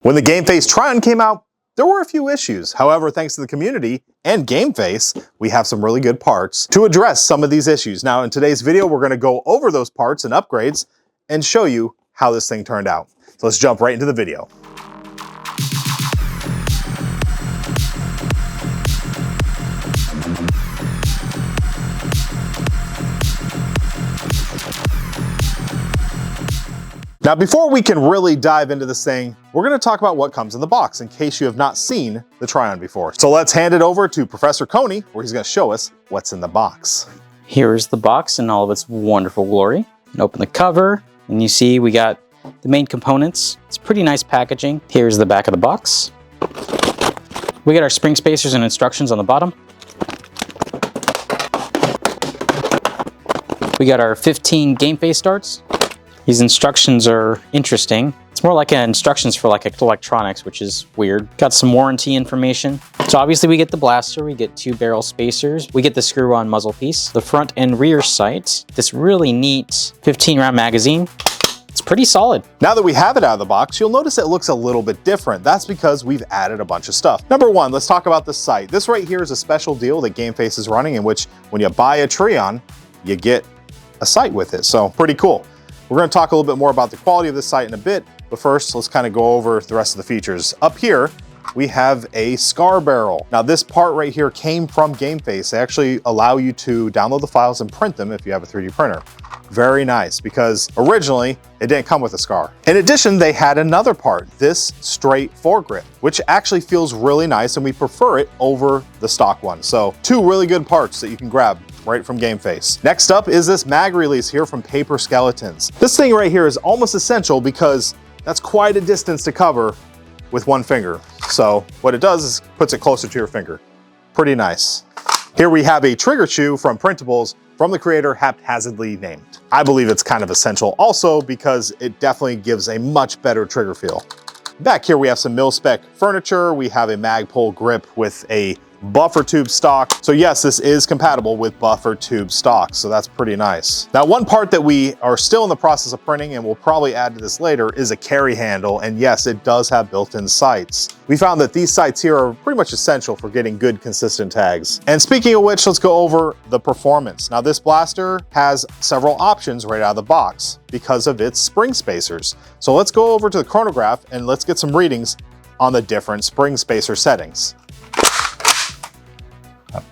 When the GameFace Trion came out, there were a few issues. However, thanks to the community and GameFace, we have some really good parts to address some of these issues. Now, in today's video, we're gonna go over those parts and upgrades and show you how this thing turned out. So let's jump right into the video. Now, before we can really dive into this thing, we're gonna talk about what comes in the box in case you have not seen the Trion before. So let's hand it over to Professor Coney, where he's gonna show us what's in the box. Here's the box in all of its wonderful glory. And open the cover, and you see we got the main components. It's pretty nice packaging. Here's the back of the box. We got our spring spacers and instructions on the bottom. We got our 15 GameFace starts. These instructions are interesting. It's more like instructions for like electronics, which is weird. Got some warranty information. So obviously we get the blaster, we get 2 barrel spacers, we get the screw-on muzzle piece, the front and rear sight, this really neat 15 round magazine. It's pretty solid. Now that we have it out of the box, you'll notice it looks a little bit different. That's because we've added a bunch of stuff. Number one, let's talk about the sight. This right here is a special deal that GameFace is running, in which when you buy a Trion, you get a sight with it. So pretty cool. We're going to talk a little bit more about the quality of this sight in a bit, but first let's kind of go over the rest of the features. Up here, we have a scar barrel. Now this part right here came from GameFace. They actually allow you to download the files and print them if you have a 3D printer. Very nice, because originally it didn't come with a scar. In addition, they had another part, this straight foregrip, which actually feels really nice, and we prefer it over the stock one. So 2 really good parts that you can grab right from GameFace. Next up is this mag release here from Paper Skeletons. This thing right here is almost essential because that's quite a distance to cover with one finger. So what it does is puts it closer to your finger. Pretty nice. Here we have a trigger shoe from Printables from the creator haphazardly named. I believe it's kind of essential also because it definitely gives a much better trigger feel. Back here we have some mil-spec furniture. We have a Magpul grip with a buffer tube stock. So yes, this is compatible with buffer tube stock, so that's pretty nice. Now, one part that we are still in the process of printing, and we'll probably add to this later, is a carry handle, and yes, it does have built-in sights. We found that these sights here are pretty much essential for getting good, consistent tags. And speaking of which, let's go over the performance. Now, this blaster has several options right out of the box because of its spring spacers. So let's go over to the chronograph and let's get some readings on the different spring spacer settings.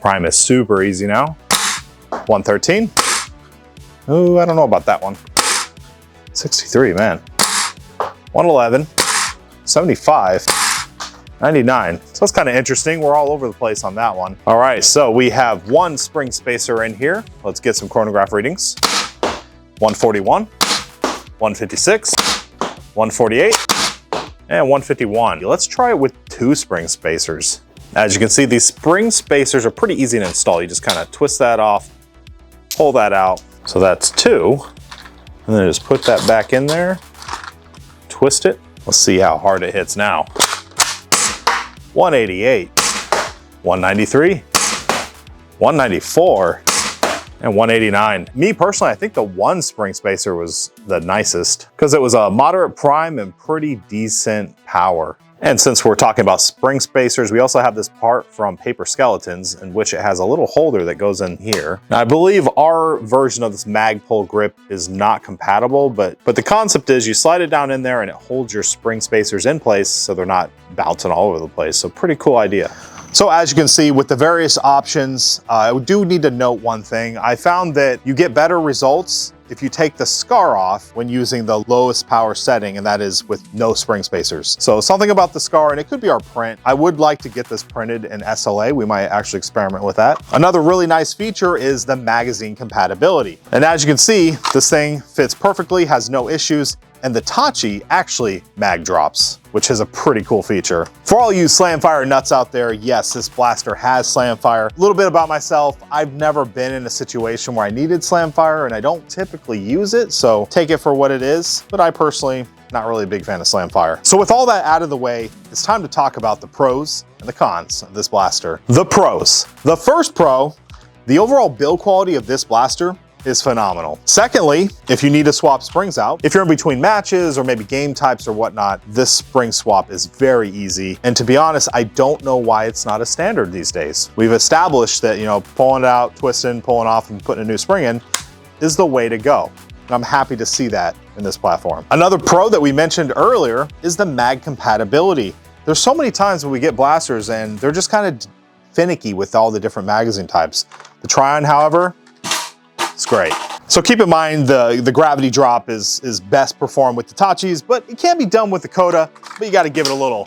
Prime is super easy now. 113. Oh, I don't know about that one. 63, man. 111. 75. 99. So that's kind of interesting. We're all over the place on that one. All right, so we have 1 spring spacer in here. Let's get some chronograph readings. 141. 156. 148. And 151. Let's try it with 2 spring spacers. As you can see, these spring spacers are pretty easy to install. You just kind of twist that off, pull that out. So that's 2. And then just put that back in there, twist it. Let's see how hard it hits now. 188, 193, 194, and 189. Me personally, I think the 1 spring spacer was the nicest because it was a moderate prime and pretty decent power. And since we're talking about spring spacers, we also have this part from Paper Skeletons in which it has a little holder that goes in here. Now, I believe our version of this Magpul grip is not compatible, but the concept is you slide it down in there and it holds your spring spacers in place so they're not bouncing all over the place. So pretty cool idea. So as you can see with the various options, I do need to note one thing. I found that you get better results if you take the scar off when using the lowest power setting, and that is with no spring spacers. So something about the scar, and it could be our print. I would like to get this printed in SLA. We might actually experiment with that. Another really nice feature is the magazine compatibility. And as you can see, this thing fits perfectly, has no issues, and the Tachi actually mag drops, which is a pretty cool feature. For all you Slamfire nuts out there, yes, this blaster has Slamfire. A little bit about myself, I've never been in a situation where I needed Slamfire and I don't typically use it, so take it for what it is, but I personally, not really a big fan of Slamfire. So with all that out of the way, it's time to talk about the pros and the cons of this blaster. The pros. The first pro, the overall build quality of this blaster is phenomenal. Secondly, if you need to swap springs out, if you're in between matches or maybe game types or whatnot, this spring swap is very easy. And to be honest, I don't know why it's not a standard these days. We've established that, you know, pulling it out, twisting, pulling off, and putting a new spring in is the way to go. And I'm happy to see that in this platform. Another pro that we mentioned earlier is the mag compatibility. There's so many times when we get blasters and they're just kind of finicky with all the different magazine types. The Trion, however, it's great. So keep in mind the gravity drop is best performed with the Tachis, but it can be done with the Coda, but you gotta give it a little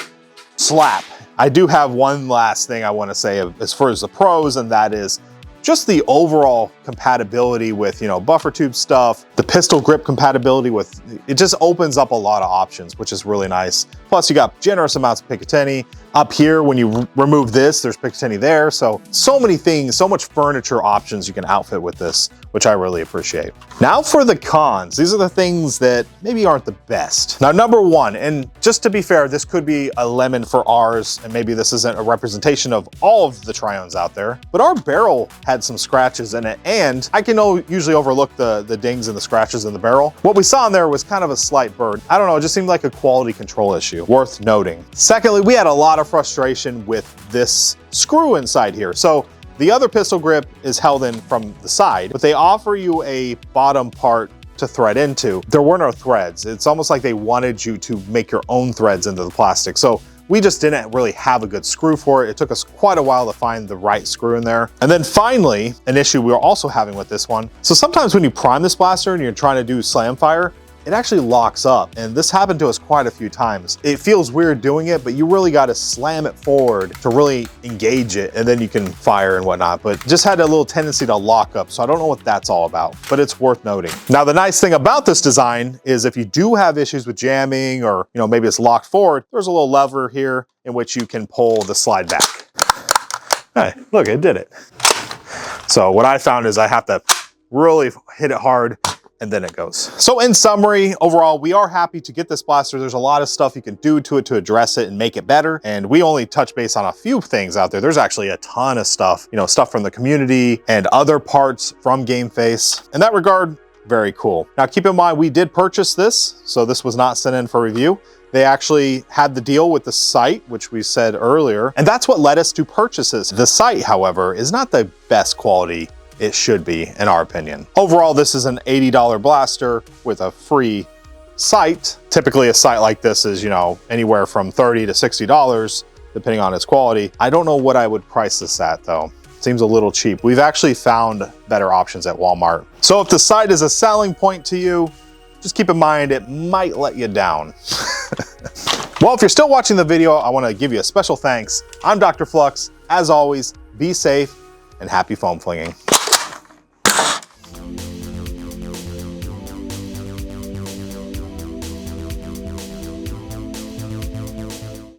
slap. I do have one last thing I wanna say as far as the pros, and that is just the overall compatibility with, you know, buffer tube stuff, the pistol grip compatibility with, it just opens up a lot of options, which is really nice. Plus you got generous amounts of Picatinny. Up here, when you remove this, there's Picatinny there. So many things, so much furniture options you can outfit with this, which I really appreciate. Now for the cons. These are the things that maybe aren't the best. Now, number one, and just to be fair, this could be a lemon for ours, and maybe this isn't a representation of all of the Trions out there, but our barrel had some scratches in it, and I can usually overlook the dings and the scratches in the barrel. What we saw in there was kind of a slight burn. I don't know, it just seemed like a quality control issue, worth noting. Secondly, we had a lot of frustration with this screw inside here. So the other pistol grip is held in from the side, but they offer you a bottom part to thread into. There were no threads. It's almost like they wanted you to make your own threads into the plastic. So we just didn't really have a good screw for it. It took us quite a while to find the right screw in there. And then finally, an issue we were also having with this one. So sometimes when you prime this blaster and you're trying to do slam fire, it actually locks up. And this happened to us quite a few times. It feels weird doing it, but you really got to slam it forward to really engage it, and then you can fire and whatnot. But just had a little tendency to lock up. So I don't know what that's all about, but it's worth noting. Now, the nice thing about this design is if you do have issues with jamming, or, you know, maybe it's locked forward, there's a little lever here in which you can pull the slide back. Hey, look, it did it. So what I found is I have to really hit it hard, and then it goes. So in summary, overall, we are happy to get this blaster. There's a lot of stuff you can do to it to address it and make it better. And we only touch base on a few things out there. There's actually a ton of stuff, you know, stuff from the community and other parts from GameFace. In that regard, very cool. Now keep in mind, we did purchase this, so this was not sent in for review. They actually had the deal with the site, which we said earlier, and that's what led us to purchase this. The site, however, is not the best quality it should be, in our opinion. Overall, this is an $80 blaster with a free site. Typically, a site like this is, you know, anywhere from $30 to $60, depending on its quality. I don't know what I would price this at, though. Seems a little cheap. We've actually found better options at Walmart. So if the site is a selling point to you, just keep in mind it might let you down. Well, if you're still watching the video, I want to give you a special thanks. I'm DrFlux. As always, be safe and happy foam flinging.